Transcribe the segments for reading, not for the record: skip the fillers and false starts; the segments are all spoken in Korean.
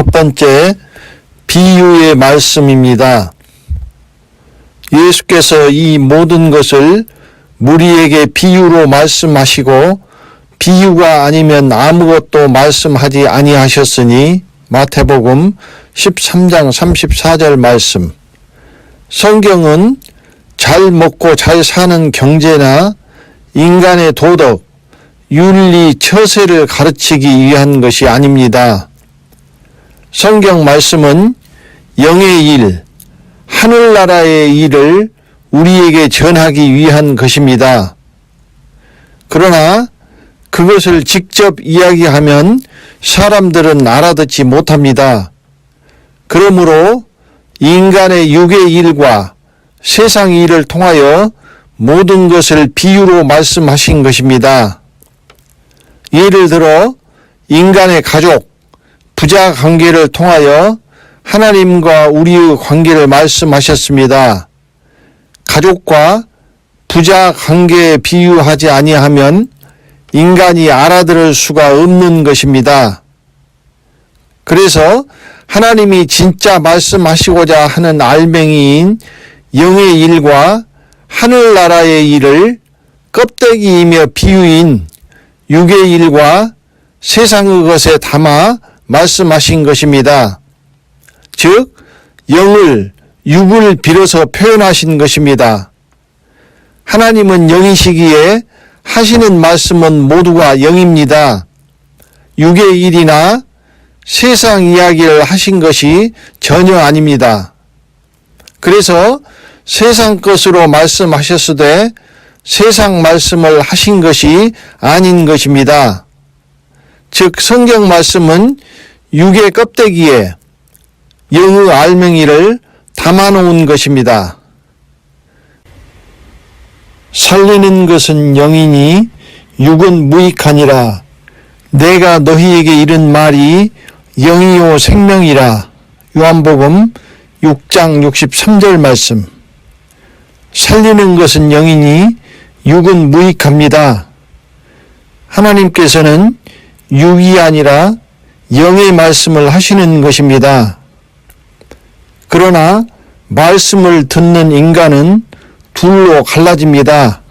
첫 번째, 비유의 말씀입니다. 예수께서 이 모든 것을 무리에게 비유로 말씀하시고 비유가 아니면 아무것도 말씀하지 아니하셨으니 마태복음 13장 34절 말씀. 성경은 잘 먹고 잘 사는 경제나 인간의 도덕, 윤리, 처세를 가르치기 위한 것이 아닙니다. 성경 말씀은 영의 일, 하늘나라의 일을 우리에게 전하기 위한 것입니다. 그러나 그것을 직접 이야기하면 사람들은 알아듣지 못합니다. 그러므로 인간의 육의 일과 세상 일을 통하여 모든 것을 비유로 말씀하신 것입니다. 예를 들어 인간의 가족, 부자 관계를 통하여 하나님과 우리의 관계를 말씀하셨습니다. 가족과 부자 관계에 비유하지 아니하면 인간이 알아들을 수가 없는 것입니다. 그래서 하나님이 진짜 말씀하시고자 하는 알맹이인 영의 일과 하늘나라의 일을 껍데기이며 비유인 육의 일과 세상의 것에 담아 말씀하신 것입니다. 즉 영을, 육을 빌어서 표현하신 것입니다. 하나님은 영이시기에 하시는 말씀은 모두가 영입니다. 육의 일이나 세상 이야기를 하신 것이 전혀 아닙니다. 그래서 세상 것으로 말씀하셨으되 세상 말씀을 하신 것이 아닌 것입니다. 즉 성경 말씀은 육의 껍데기에 영의 알맹이를 담아놓은 것입니다. 살리는 것은 영이니 육은 무익하니라. 내가 너희에게 이른 말이 영이요 생명이라. 요한복음 6장 63절 말씀. 살리는 것은 영이니 육은 무익합니다. 하나님께서는 육이 아니라 영의 말씀을 하시는 것입니다. 그러나 말씀을 듣는 인간은 둘로 갈라집니다.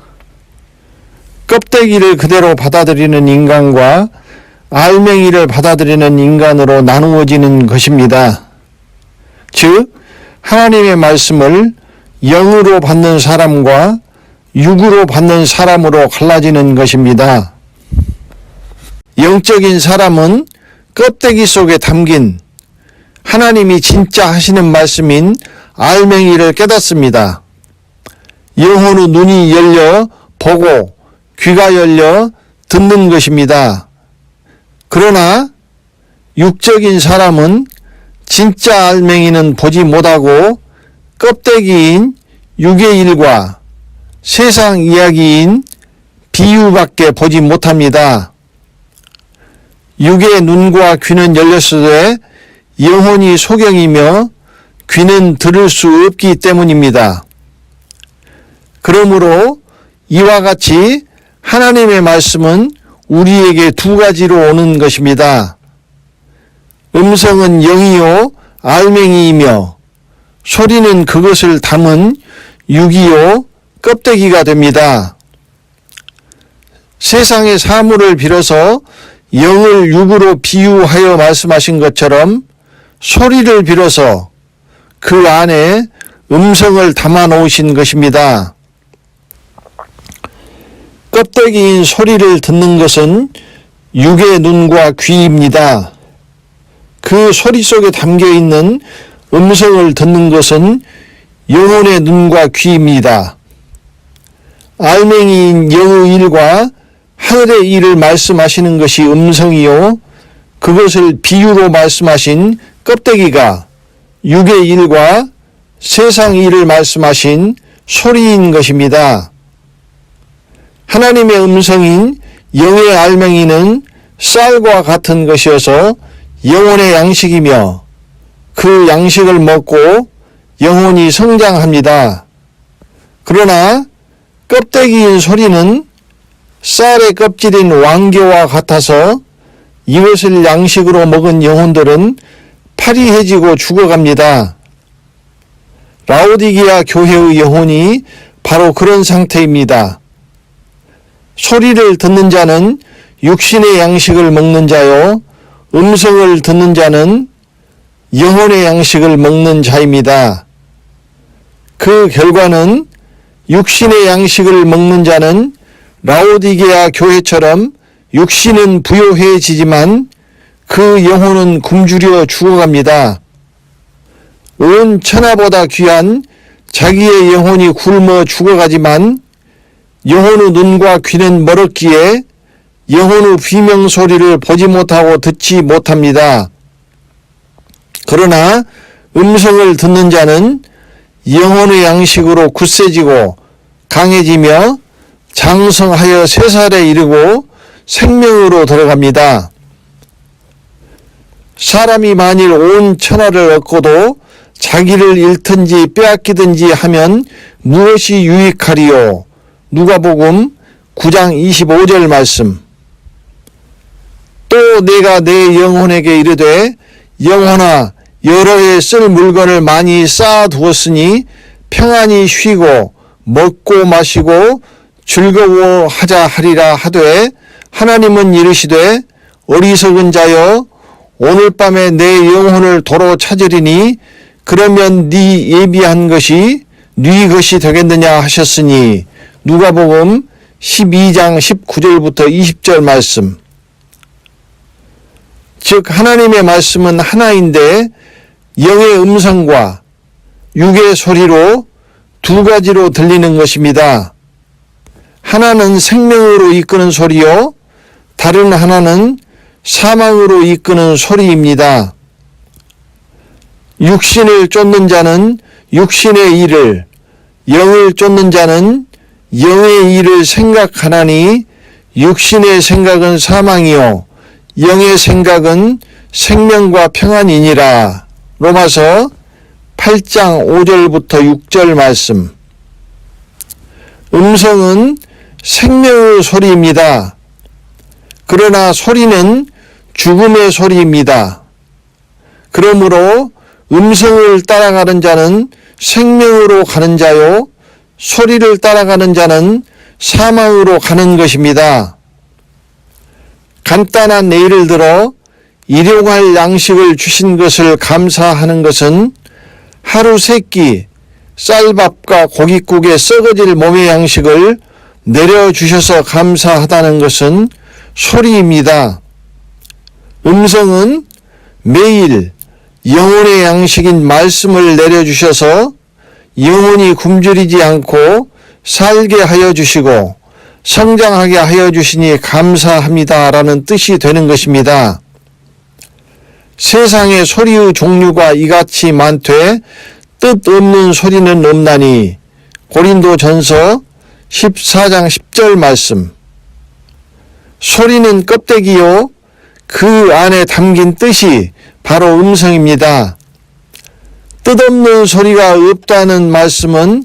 껍데기를 그대로 받아들이는 인간과 알맹이를 받아들이는 인간으로 나누어지는 것입니다. 즉 하나님의 말씀을 영으로 받는 사람과 육으로 받는 사람으로 갈라지는 것입니다. 영적인 사람은 껍데기 속에 담긴 하나님이 진짜 하시는 말씀인 알맹이를 깨닫습니다. 영혼의 눈이 열려 보고 귀가 열려 듣는 것입니다. 그러나 육적인 사람은 진짜 알맹이는 보지 못하고 껍데기인 육의 일과 세상 이야기인 비유밖에 보지 못합니다. 육의 눈과 귀는 열렸으되 영혼이 소경이며 귀는 들을 수 없기 때문입니다. 그러므로 이와 같이 하나님의 말씀은 우리에게 두 가지로 오는 것입니다. 음성은 영이요 알맹이이며 소리는 그것을 담은 육이요 껍데기가 됩니다. 세상의 사물을 빌어서 영을 육으로 비유하여 말씀하신 것처럼 소리를 빌어서 그 안에 음성을 담아 놓으신 것입니다. 껍데기인 소리를 듣는 것은 육의 눈과 귀입니다. 그 소리 속에 담겨있는 음성을 듣는 것은 영혼의 눈과 귀입니다. 알맹이인 영의 일과 하늘의 일을 말씀하시는 것이 음성이요 그것을 비유로 말씀하신 껍데기가 육의 일과 세상 일을 말씀하신 소리인 것입니다. 하나님의 음성인 영의 알맹이는 쌀과 같은 것이어서 영혼의 양식이며 그 양식을 먹고 영혼이 성장합니다. 그러나 껍데기인 소리는 쌀의 껍질인 왕겨와 같아서 이것을 양식으로 먹은 영혼들은 파리해지고 죽어갑니다. 라오디게아 교회의 영혼이 바로 그런 상태입니다. 소리를 듣는 자는 육신의 양식을 먹는 자요, 음성을 듣는 자는 영혼의 양식을 먹는 자입니다. 그 결과는 육신의 양식을 먹는 자는 라오디게아 교회처럼 육신은 부요해지지만 그 영혼은 굶주려 죽어갑니다. 온 천하보다 귀한 자기의 영혼이 굶어 죽어가지만 영혼의 눈과 귀는 멀었기에 영혼의 비명소리를 보지 못하고 듣지 못합니다. 그러나 음성을 듣는 자는 영혼의 양식으로 굳세지고 강해지며 장성하여 세살에 이르고 생명으로 들어갑니다. 사람이 만일 온 천하를 얻고도 자기를 잃든지 빼앗기든지 하면 무엇이 유익하리요? 누가복음 9장 25절 말씀. 또 내가 내 영혼에게 이르되 영혼아 여러 해 쓸 물건을 많이 쌓아두었으니 평안히 쉬고 먹고 마시고 즐거워하자 하리라 하되 하나님은 이르시되 어리석은 자여 오늘 밤에 내 영혼을 도로 찾으리니 그러면 네 예비한 것이 네 것이 되겠느냐 하셨으니 누가복음 12장 19절부터 20절 말씀. 즉 하나님의 말씀은 하나인데 영의 음성과 육의 소리로 두 가지로 들리는 것입니다. 하나는 생명으로 이끄는 소리요, 다른 하나는 사망으로 이끄는 소리입니다. 육신을 쫓는 자는 육신의 일을, 영을 쫓는 자는 영의 일을 생각하나니 육신의 생각은 사망이요 영의 생각은 생명과 평안이니라. 로마서 8장 5절부터 6절 말씀. 음성은 생명의 소리입니다. 그러나 소리는 죽음의 소리입니다. 그러므로 음성을 따라가는 자는 생명으로 가는 자요, 소리를 따라가는 자는 사망으로 가는 것입니다. 간단한 예를 들어 일용할 양식을 주신 것을 감사하는 것은 하루 세 끼 쌀밥과 고깃국에 썩어질 몸의 양식을 내려주셔서 감사하다는 것은 소리입니다. 음성은 매일 영혼의 양식인 말씀을 내려주셔서 영혼이 굶주리지 않고 살게 하여 주시고 성장하게 하여 주시니 감사합니다라는 뜻이 되는 것입니다. 세상의 소리의 종류가 이같이 많되 뜻없는 소리는 없나니 고린도전서 14장 10절 말씀. 소리는 껍데기요 그 안에 담긴 뜻이 바로 음성입니다. 뜻없는 소리가 없다는 말씀은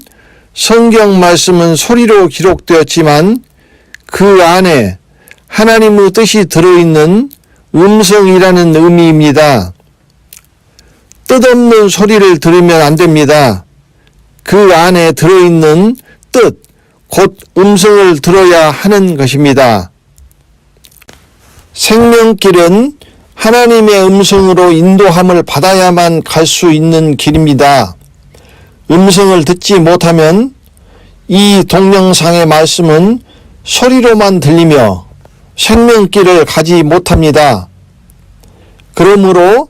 성경 말씀은 소리로 기록되었지만 그 안에 하나님의 뜻이 들어있는 음성이라는 의미입니다. 뜻없는 소리를 들으면 안 됩니다. 그 안에 들어있는 뜻, 곧 음성을 들어야 하는 것입니다. 생명길은 하나님의 음성으로 인도함을 받아야만 갈 수 있는 길입니다. 음성을 듣지 못하면 이 동영상의 말씀은 소리로만 들리며 생명길을 가지 못합니다. 그러므로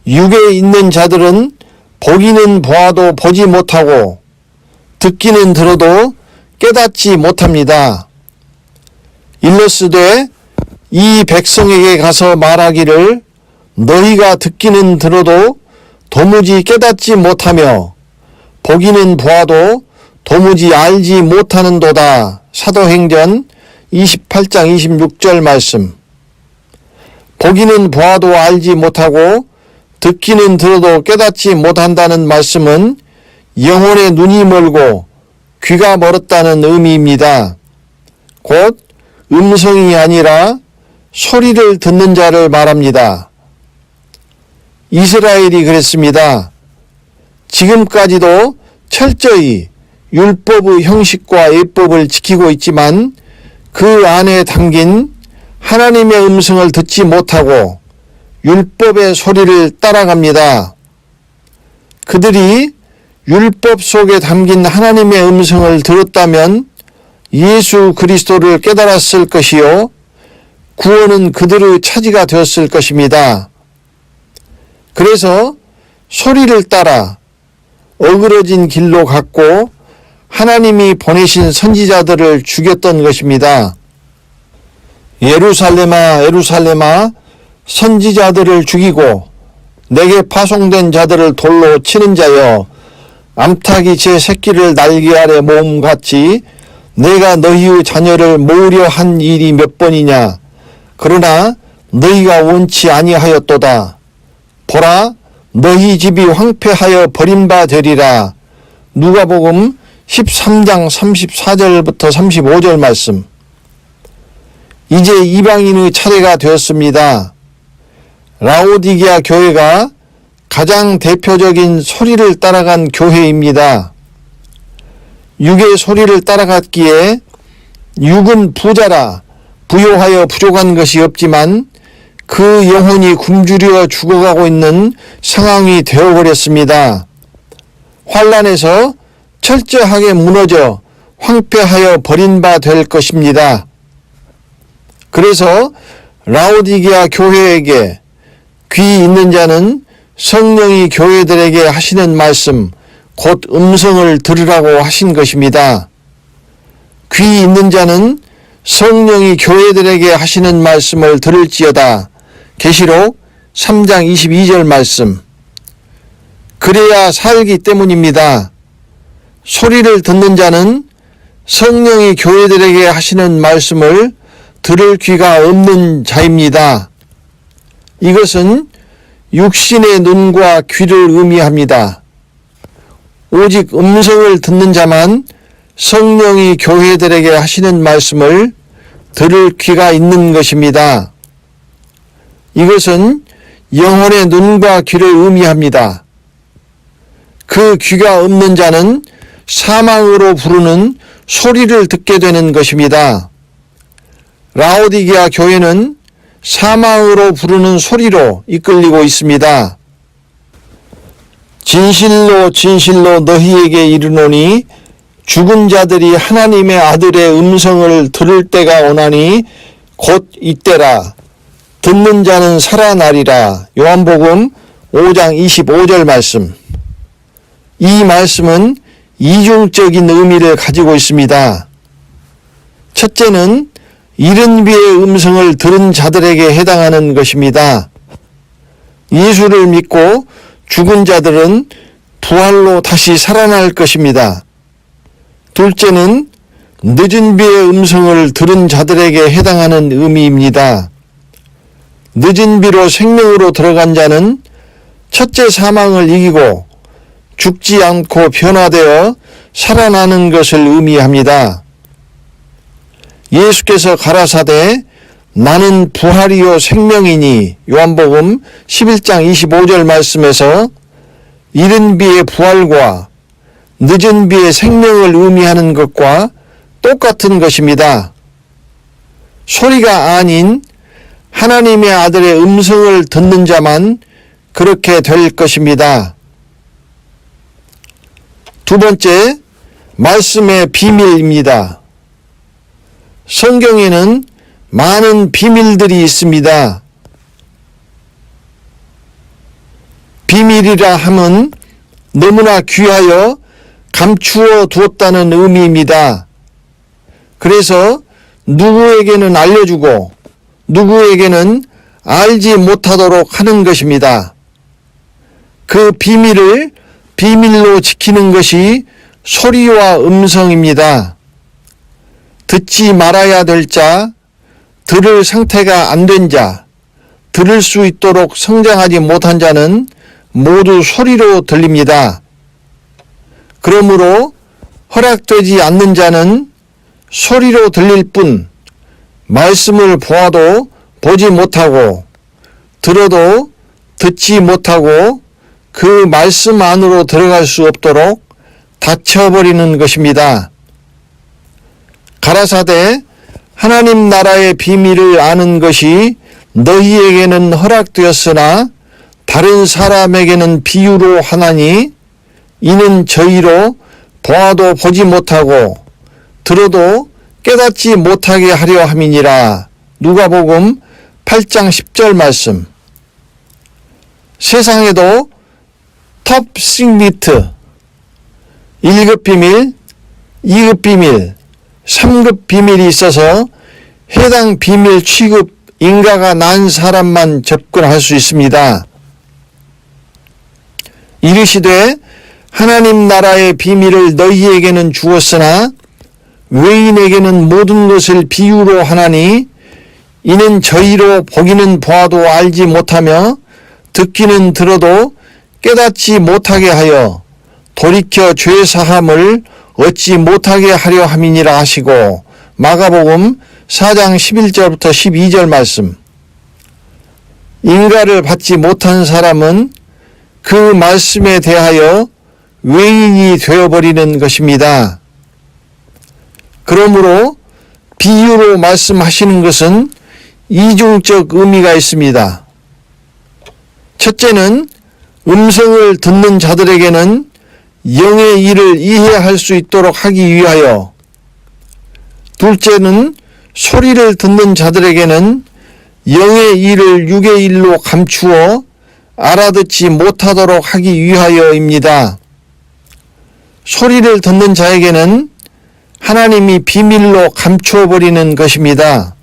육에 있는 자들은 보기는 보아도 보지 못하고 듣기는 들어도 깨닫지 못합니다. 일러스되 이 백성에게 가서 말하기를 너희가 듣기는 들어도 도무지 깨닫지 못하며 보기는 보아도 도무지 알지 못하는도다. 사도행전 28장 26절 말씀. 보기는 보아도 알지 못하고 듣기는 들어도 깨닫지 못한다는 말씀은 영혼의 눈이 멀고 귀가 멀었다는 의미입니다. 곧 음성이 아니라 소리를 듣는 자를 말합니다. 이스라엘이 그랬습니다. 지금까지도 철저히 율법의 형식과 예법을 지키고 있지만 그 안에 담긴 하나님의 음성을 듣지 못하고 율법의 소리를 따라갑니다. 그들이 율법 속에 담긴 하나님의 음성을 들었다면 예수 그리스도를 깨달았을 것이요 구원은 그들의 차지가 되었을 것입니다. 그래서 소리를 따라 어그러진 길로 갔고 하나님이 보내신 선지자들을 죽였던 것입니다. 예루살렘아 예루살렘아 선지자들을 죽이고 내게 파송된 자들을 돌로 치는 자여 암탉이 제 새끼를 날개 아래 모음같이 내가 너희의 자녀를 모으려 한 일이 몇 번이냐. 그러나 너희가 원치 아니하였도다. 보라 너희 집이 황폐하여 버림바 되리라. 누가복음 13장 34절부터 35절 말씀. 이제 이방인의 차례가 되었습니다. 라오디게아 교회가 가장 대표적인 소리를 따라간 교회입니다. 육의 소리를 따라갔기에 육은 부자라 부요하여 부족한 것이 없지만 그 영혼이 굶주려 죽어가고 있는 상황이 되어버렸습니다. 환난에서 철저하게 무너져 황폐하여 버린 바 될 것입니다. 그래서 라오디게아 교회에게 귀 있는 자는 성령이 교회들에게 하시는 말씀 곧 음성을 들으라고 하신 것입니다. 귀 있는 자는 성령이 교회들에게 하시는 말씀을 들을지어다. 계시록 3장 22절 말씀. 그래야 살기 때문입니다. 소리를 듣는 자는 성령이 교회들에게 하시는 말씀을 들을 귀가 없는 자입니다. 이것은 육신의 눈과 귀를 의미합니다. 오직 음성을 듣는 자만 성령이 교회들에게 하시는 말씀을 들을 귀가 있는 것입니다. 이것은 영혼의 눈과 귀를 의미합니다. 그 귀가 없는 자는 사망으로 부르는 소리를 듣게 되는 것입니다. 라오디게아 교회는 사망으로 부르는 소리로 이끌리고 있습니다. 진실로 진실로 너희에게 이르노니 죽은 자들이 하나님의 아들의 음성을 들을 때가 오나니 곧 이때라. 듣는 자는 살아나리라. 요한복음 5장 25절 말씀. 이 말씀은 이중적인 의미를 가지고 있습니다. 첫째는 이른 비의 음성을 들은 자들에게 해당하는 것입니다. 예수를 믿고 죽은 자들은 부활로 다시 살아날 것입니다. 둘째는 늦은 비의 음성을 들은 자들에게 해당하는 의미입니다. 늦은 비로 생명으로 들어간 자는 첫째 사망을 이기고 죽지 않고 변화되어 살아나는 것을 의미합니다. 예수께서 가라사대 나는 부활이요 생명이니 요한복음 11장 25절 말씀에서 이른 비의 부활과 늦은 비의 생명을 의미하는 것과 똑같은 것입니다. 소리가 아닌 하나님의 아들의 음성을 듣는 자만 그렇게 될 것입니다. 두 번째, 말씀의 비밀입니다. 성경에는 많은 비밀들이 있습니다. 비밀이라 함은 너무나 귀하여 감추어 두었다는 의미입니다. 그래서 누구에게는 알려주고 누구에게는 알지 못하도록 하는 것입니다. 그 비밀을 비밀로 지키는 것이 소리와 음성입니다. 듣지 말아야 될 자, 들을 상태가 안 된 자, 들을 수 있도록 성장하지 못한 자는 모두 소리로 들립니다. 그러므로 허락되지 않는 자는 소리로 들릴 뿐 말씀을 보아도 보지 못하고 들어도 듣지 못하고 그 말씀 안으로 들어갈 수 없도록 닫혀버리는 것입니다. 가라사대 하나님 나라의 비밀을 아는 것이 너희에게는 허락되었으나 다른 사람에게는 비유로 하나니 이는 저희로 보아도 보지 못하고 들어도 깨닫지 못하게 하려 함이니라. 누가복음 8장 10절 말씀. 세상에도 톱 시크릿 1급 비밀, 2급 비밀, 3급 비밀이 있어서 해당 비밀 취급 인가가 난 사람만 접근할 수 있습니다. 이르시되 하나님 나라의 비밀을 너희에게는 주었으나 외인에게는 모든 것을 비유로 하나니 이는 저희로 보기는 보아도 알지 못하며 듣기는 들어도 깨닫지 못하게 하여 돌이켜 죄 사함을 얻지 못하게 하려 함이니라 하시고 마가복음 4장 11절부터 12절 말씀. 인가를 받지 못한 사람은 그 말씀에 대하여 외인이 되어버리는 것입니다. 그러므로 비유로 말씀하시는 것은 이중적 의미가 있습니다. 첫째는 음성을 듣는 자들에게는 영의 일을 이해할 수 있도록 하기 위하여, 둘째는 소리를 듣는 자들에게는 영의 일을 육의 일로 감추어 알아듣지 못하도록 하기 위하여입니다. 소리를 듣는 자에게는 하나님이 비밀로 감추어버리는 것입니다.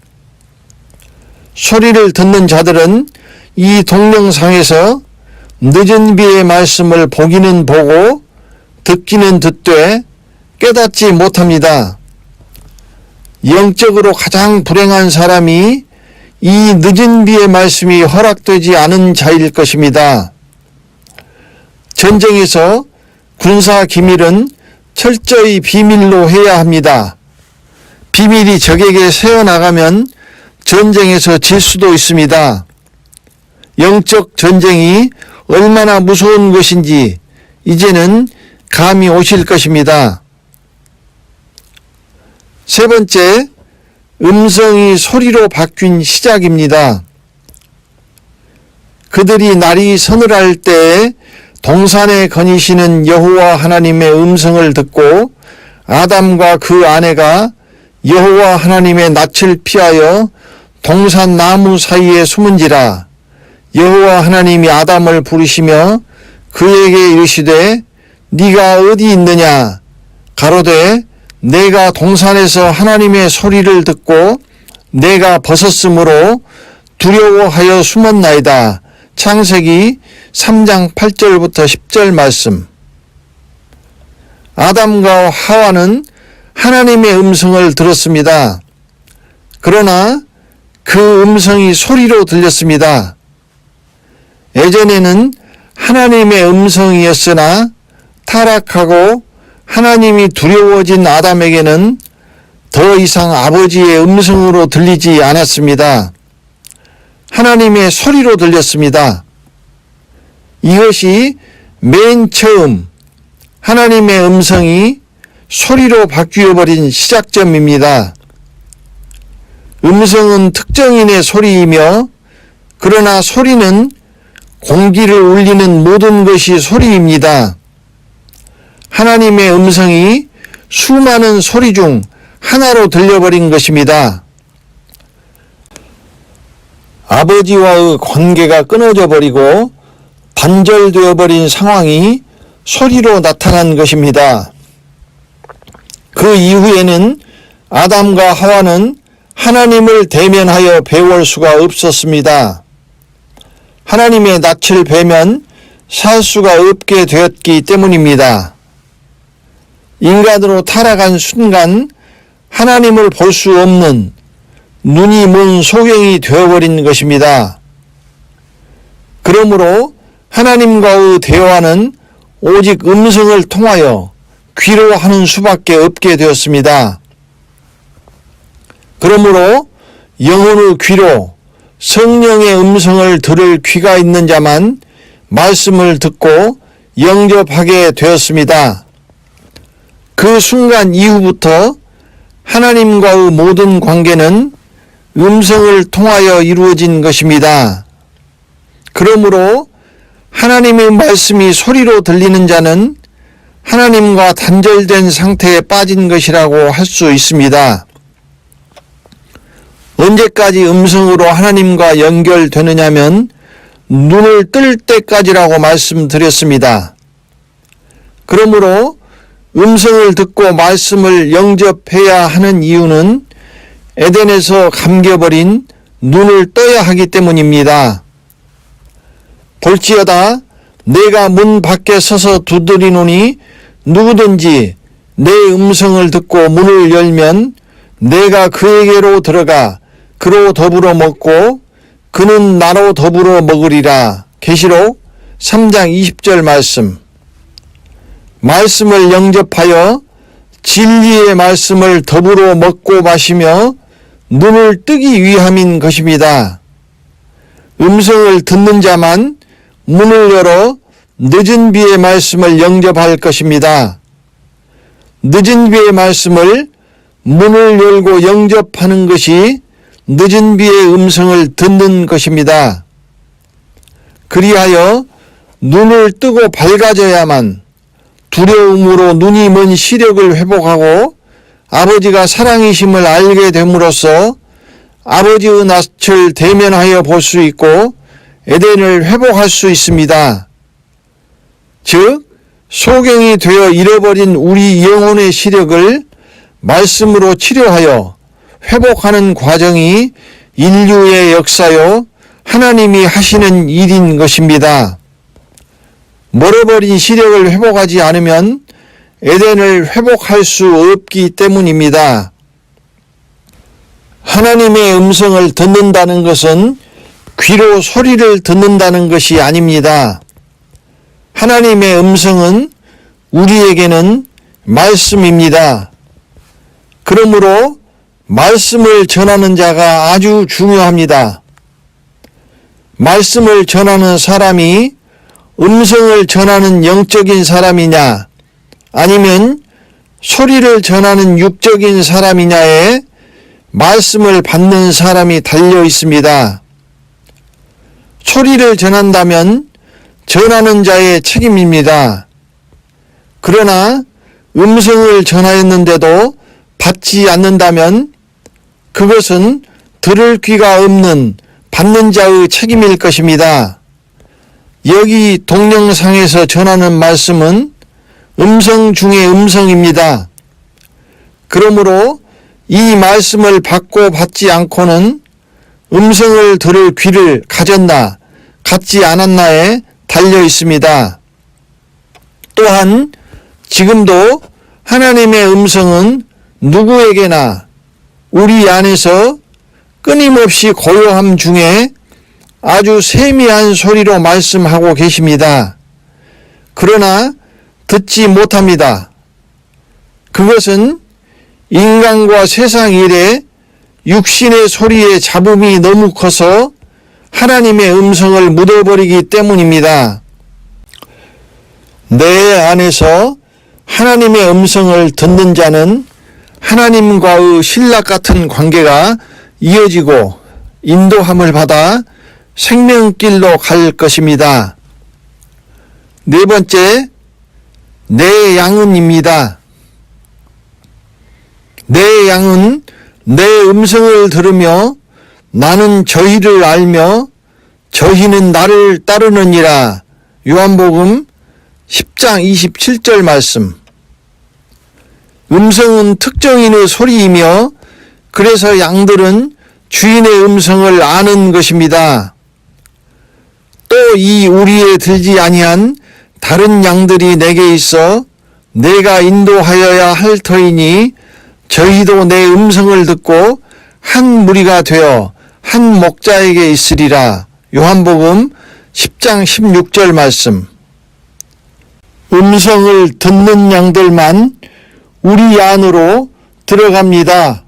소리를 듣는 자들은 이 동영상에서 늦은 비의 말씀을 보기는 보고 듣기는 듣되 깨닫지 못합니다. 영적으로 가장 불행한 사람이 이 늦은 비의 말씀이 허락되지 않은 자일 것입니다. 전쟁에서 군사 기밀은 철저히 비밀로 해야 합니다. 비밀이 적에게 새어나가면 전쟁에서 질 수도 있습니다. 영적 전쟁이 얼마나 무서운 것인지 이제는 감이 오실 것입니다. 세 번째, 음성이 소리로 바뀐 시작입니다. 그들이 날이 서늘할 때에 동산에 거니시는 여호와 하나님의 음성을 듣고 아담과 그 아내가 여호와 하나님의 낯을 피하여 동산 나무 사이에 숨은지라. 여호와 하나님이 아담을 부르시며 그에게 이르시되 네가 어디 있느냐? 가로되 내가 동산에서 하나님의 소리를 듣고 내가 벗었으므로 두려워하여 숨었나이다. 창세기 3장 8절부터 10절 말씀. 아담과 하와는 하나님의 음성을 들었습니다. 그러나 그 음성이 소리로 들렸습니다. 예전에는 하나님의 음성이었으나 타락하고 하나님이 두려워진 아담에게는 더 이상 아버지의 음성으로 들리지 않았습니다. 하나님의 소리로 들렸습니다. 이것이 맨 처음 하나님의 음성이 소리로 바뀌어버린 시작점입니다. 음성은 특정인의 소리이며 그러나 소리는 공기를 울리는 모든 것이 소리입니다. 하나님의 음성이 수많은 소리 중 하나로 들려버린 것입니다. 아버지와의 관계가 끊어져 버리고 단절되어 버린 상황이 소리로 나타난 것입니다. 그 이후에는 아담과 하와는 하나님을 대면하여 배울 수가 없었습니다. 하나님의 낯을 뵈면 살 수가 없게 되었기 때문입니다. 인간으로 타락한 순간 하나님을 볼 수 없는 눈이 먼 소경이 되어버린 것입니다. 그러므로 하나님과의 대화는 오직 음성을 통하여 귀로 하는 수밖에 없게 되었습니다. 그러므로 영혼의 귀로 성령의 음성을 들을 귀가 있는 자만 말씀을 듣고 영접하게 되었습니다. 그 순간 이후부터 하나님과의 모든 관계는 음성을 통하여 이루어진 것입니다. 그러므로 하나님의 말씀이 소리로 들리는 자는 하나님과 단절된 상태에 빠진 것이라고 할 수 있습니다. 언제까지 음성으로 하나님과 연결되느냐면 눈을 뜰 때까지라고 말씀드렸습니다. 그러므로 음성을 듣고 말씀을 영접해야 하는 이유는 에덴에서 감겨버린 눈을 떠야 하기 때문입니다. 볼지어다 내가 문 밖에 서서 두드리노니 누구든지 내 음성을 듣고 문을 열면 내가 그에게로 들어가 그로 더불어 먹고 그는 나로 더불어 먹으리라. 계시록 3장 20절 말씀. 말씀을 영접하여 진리의 말씀을 더불어 먹고 마시며 눈을 뜨기 위함인 것입니다. 음성을 듣는 자만 문을 열어 늦은 비의 말씀을 영접할 것입니다. 늦은 비의 말씀을 문을 열고 영접하는 것이 늦은 비의 음성을 듣는 것입니다. 그리하여 눈을 뜨고 밝아져야만 두려움으로 눈이 먼 시력을 회복하고 아버지가 사랑이심을 알게 됨으로써 아버지의 낯을 대면하여 볼 수 있고 에덴을 회복할 수 있습니다. 즉 소경이 되어 잃어버린 우리 영혼의 시력을 말씀으로 치료하여 회복하는 과정이 인류의 역사요 하나님이 하시는 일인 것입니다. 멀어버린 시력을 회복하지 않으면 에덴을 회복할 수 없기 때문입니다. 하나님의 음성을 듣는다는 것은 귀로 소리를 듣는다는 것이 아닙니다. 하나님의 음성은 우리에게는 말씀입니다. 그러므로 말씀을 전하는 자가 아주 중요합니다. 말씀을 전하는 사람이 음성을 전하는 영적인 사람이냐 아니면 소리를 전하는 육적인 사람이냐에 말씀을 받는 사람이 달려 있습니다. 소리를 전한다면 전하는 자의 책임입니다. 그러나 음성을 전하였는데도 받지 않는다면 그것은 들을 귀가 없는 받는 자의 책임일 것입니다. 여기 동영상에서 전하는 말씀은 음성 중의 음성입니다. 그러므로 이 말씀을 받고 받지 않고는 음성을 들을 귀를 가졌나 갖지 않았나에 달려 있습니다. 또한 지금도 하나님의 음성은 누구에게나 우리 안에서 끊임없이 고요함 중에 아주 세미한 소리로 말씀하고 계십니다. 그러나 듣지 못합니다. 그것은 인간과 세상 일에 육신의 소리의 잡음이 너무 커서 하나님의 음성을 묻어버리기 때문입니다. 내 안에서 하나님의 음성을 듣는 자는 하나님과의 신락 같은 관계가 이어지고 인도함을 받아 생명길로 갈 것입니다. 네 번째, 내 양은입니다. 내 양은 내 음성을 들으며 나는 저희를 알며 저희는 나를 따르느니라. 요한복음 10장 27절 말씀. 음성은 특정인의 소리이며 그래서 양들은 주인의 음성을 아는 것입니다. 또 이 우리에 들지 아니한 다른 양들이 내게 있어 내가 인도하여야 할 터이니 저희도 내 음성을 듣고 한 무리가 되어 한 목자에게 있으리라. 요한복음 10장 16절 말씀. 음성을 듣는 양들만 우리 안으로 들어갑니다.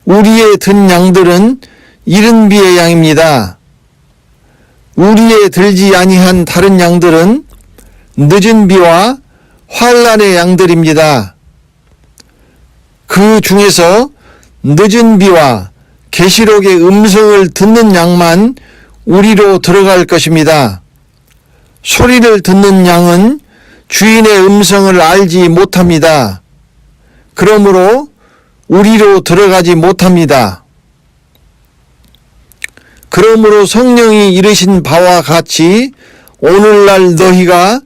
우리의 든 양들은 이른 비의 양입니다. 우리에 들지 아니한 다른 양들은 늦은 비와 환난의 양들입니다. 그 중에서 늦은 비와 계시록의 음성을 듣는 양만 우리로 들어갈 것입니다. 소리를 듣는 양은 주인의 음성을 알지 못합니다. 그러므로 우리로 들어가지 못합니다. 그러므로 성령이 이르신 바와 같이 오늘날 너희가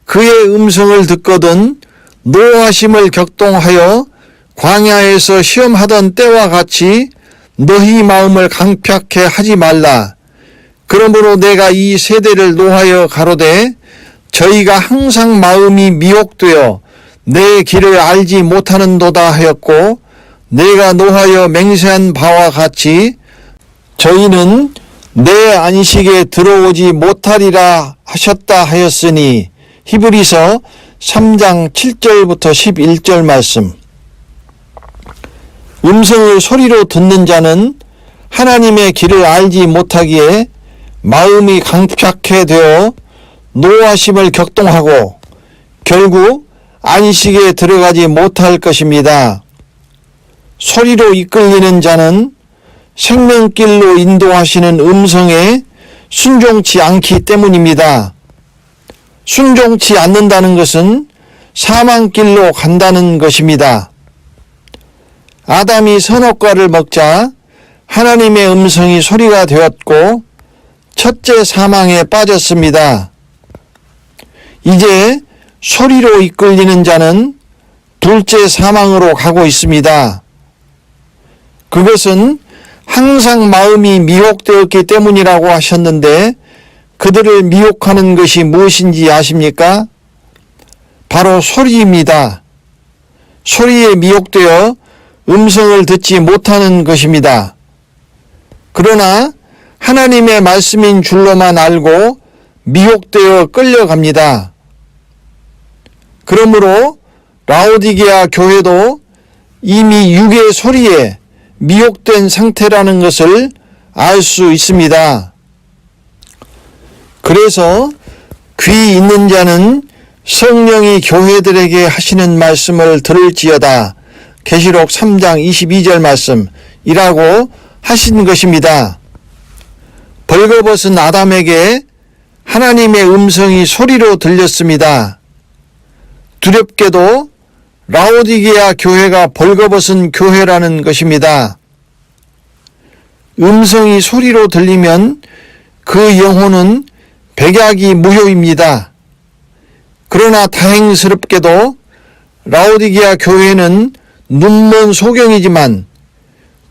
그의 음성을 듣거든 노하심을 격동하여 광야에서 시험하던 때와 같이 너희 마음을 강팍해 하지 말라. 그러므로 내가 이 세대를 노하여 가로되 저희가 항상 마음이 미혹되어 내 길을 알지 못하는도다 하였고, 내가 노하여 맹세한 바와 같이 저희는 내 안식에 들어오지 못하리라 하셨다 하였으니. 히브리서 3장 7절부터 11절 말씀. 음성을 소리로 듣는 자는 하나님의 길을 알지 못하기에 마음이 강팍해 되어 노하심을 격동하고 결국 안식에 들어가지 못할 것입니다. 소리로 이끌리는 자는 생명길로 인도하시는 음성에 순종치 않기 때문입니다. 순종치 않는다는 것은 사망길로 간다는 것입니다. 아담이 선악과를 먹자 하나님의 음성이 소리가 되었고 첫째 사망에 빠졌습니다. 이제 소리로 이끌리는 자는 둘째 사망으로 가고 있습니다. 그것은 항상 마음이 미혹되었기 때문이라고 하셨는데 그들을 미혹하는 것이 무엇인지 아십니까? 바로 소리입니다. 소리에 미혹되어 음성을 듣지 못하는 것입니다. 그러나 하나님의 말씀인 줄로만 알고 미혹되어 끌려갑니다. 그러므로 라오디게아 교회도 이미 육의 소리에 미혹된 상태라는 것을 알 수 있습니다. 그래서 귀 있는 자는 성령이 교회들에게 하시는 말씀을 들을지어다. 계시록 3장 22절 말씀이라고 하신 것입니다. 벌거벗은 아담에게 하나님의 음성이 소리로 들렸습니다. 두렵게도 라오디게아 교회가 벌거벗은 교회라는 것입니다. 음성이 소리로 들리면 그 영혼은 백약이 무효입니다. 그러나 다행스럽게도 라오디게아 교회는 눈먼 소경이지만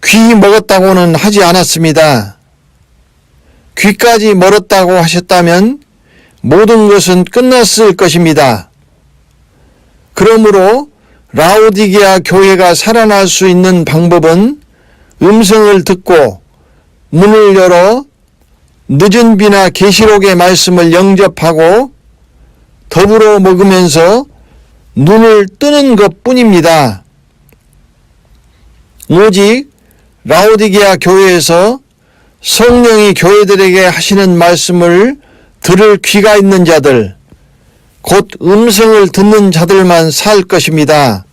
귀 먹었다고는 하지 않았습니다. 귀까지 멀었다고 하셨다면 모든 것은 끝났을 것입니다. 그러므로 라오디게아 교회가 살아날 수 있는 방법은 음성을 듣고 문을 열어 늦은 비나 계시록의 말씀을 영접하고 더불어 먹으면서 눈을 뜨는 것뿐입니다. 오직 라오디게아 교회에서 성령이 교회들에게 하시는 말씀을 들을 귀가 있는 자들, 곧 음성을 듣는 자들만 살 것입니다.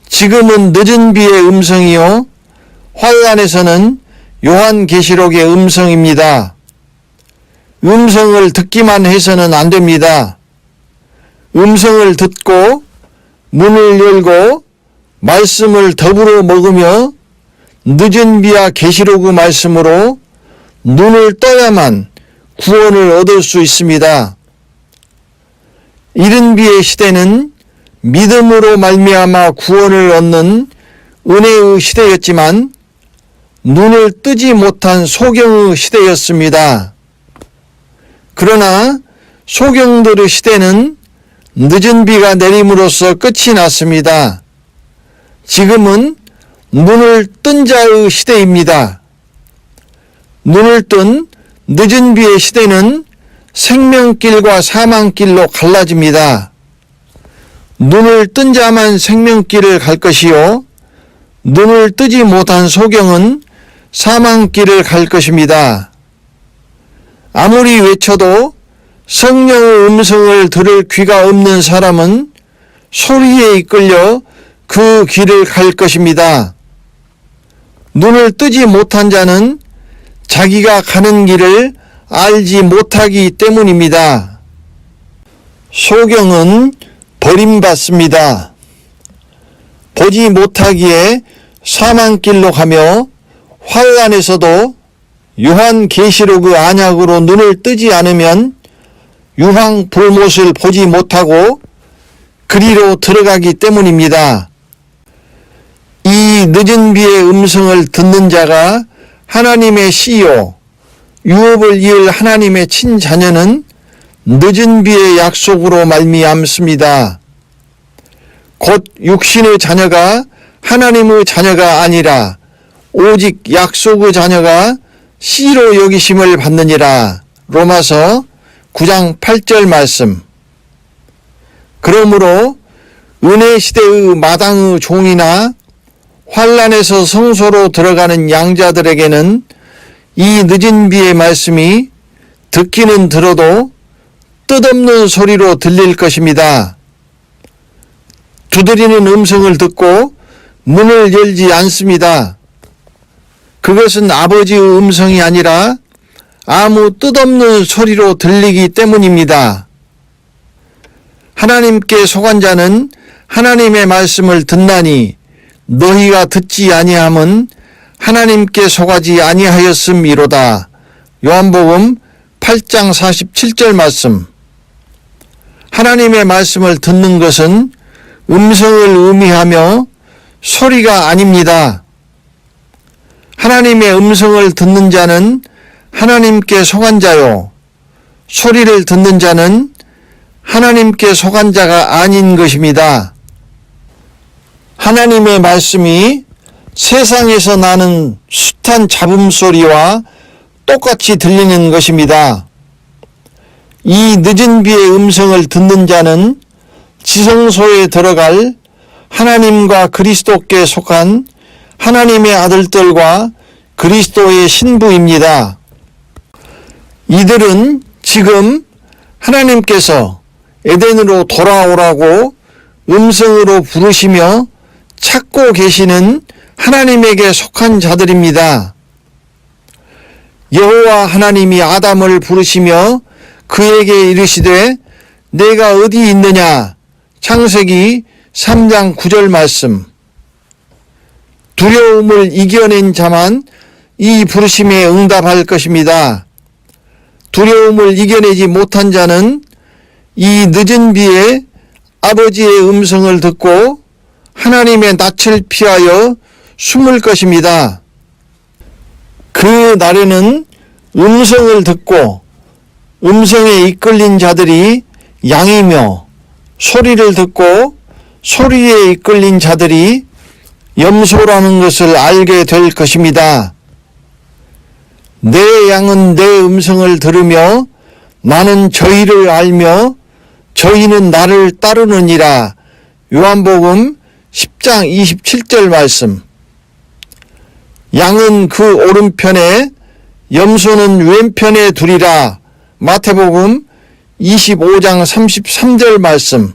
지금은 늦은 비의 음성이요 환란에서는 요한계시록의 음성입니다. 음성을 듣기만 해서는 안 됩니다. 음성을 듣고 문을 열고 말씀을 더불어 먹으며 늦은 비와 계시록의 말씀으로 눈을 떠야만 구원을 얻을 수 있습니다. 이른 비의 시대는 믿음으로 말미암아 구원을 얻는 은혜의 시대였지만 눈을 뜨지 못한 소경의 시대였습니다. 그러나 소경들의 시대는 늦은 비가 내림으로써 끝이 났습니다. 지금은 눈을 뜬 자의 시대입니다. 눈을 뜬 늦은 비의 시대는 생명길과 사망길로 갈라집니다. 눈을 뜬 자만 생명길을 갈 것이요 눈을 뜨지 못한 소경은 사망길을 갈 것입니다. 아무리 외쳐도 성령의 음성을 들을 귀가 없는 사람은 소리에 이끌려 그 길을 갈 것입니다. 눈을 뜨지 못한 자는 자기가 가는 길을 알지 못하기 때문입니다. 소경은 버림받습니다. 보지 못하기에 사망길로 가며 환란에서도 요한계시록의 안약으로 눈을 뜨지 않으면 유황 불못을 보지 못하고 그리로 들어가기 때문입니다. 이 늦은 비의 음성을 듣는 자가 하나님의 씨요 유업을 이을 하나님의 친자녀는 늦은 비의 약속으로 말미암습니다. 곧 육신의 자녀가 하나님의 자녀가 아니라 오직 약속의 자녀가 씨로 여기심을 받느니라. 로마서 9장 8절 말씀. 그러므로 은혜 시대의 마당의 종이나 환란에서 성소로 들어가는 양자들에게는 이 늦은 비의 말씀이 듣기는 들어도 뜻없는 소리로 들릴 것입니다. 두드리는 음성을 듣고 문을 열지 않습니다. 그것은 아버지의 음성이 아니라 아무 뜻없는 소리로 들리기 때문입니다. 하나님께 속한 자는 하나님의 말씀을 듣나니 너희가 듣지 아니함은 하나님께 속하지 아니하였음이로다. 요한복음 8장 47절 말씀. 하나님의 말씀을 듣는 것은 음성을 의미하며 소리가 아닙니다. 하나님의 음성을 듣는 자는 하나님께 속한 자요, 소리를 듣는 자는 하나님께 속한 자가 아닌 것입니다. 하나님의 말씀이 세상에서 나는 숱한 잡음소리와 똑같이 들리는 것입니다. 이 늦은 비의 음성을 듣는 자는 지성소에 들어갈 하나님과 그리스도께 속한 하나님의 아들들과 그리스도의 신부입니다. 이들은 지금 하나님께서 에덴으로 돌아오라고 음성으로 부르시며 찾고 계시는 하나님에게 속한 자들입니다. 여호와 하나님이 아담을 부르시며 그에게 이르시되 내가 어디 있느냐. 창세기 3장 9절 말씀. 두려움을 이겨낸 자만 이 부르심에 응답할 것입니다. 두려움을 이겨내지 못한 자는 이 늦은 비에 아버지의 음성을 듣고 하나님의 낯을 피하여 숨을 것입니다. 그 날에는 음성을 듣고 음성에 이끌린 자들이 양이며 소리를 듣고 소리에 이끌린 자들이 염소라는 것을 알게 될 것입니다. 내 양은 내 음성을 들으며 나는 저희를 알며 저희는 나를 따르느니라. 요한복음 10장 27절 말씀. 양은 그 오른편에 염소는 왼편에 두리라. 마태복음 25장 33절 말씀.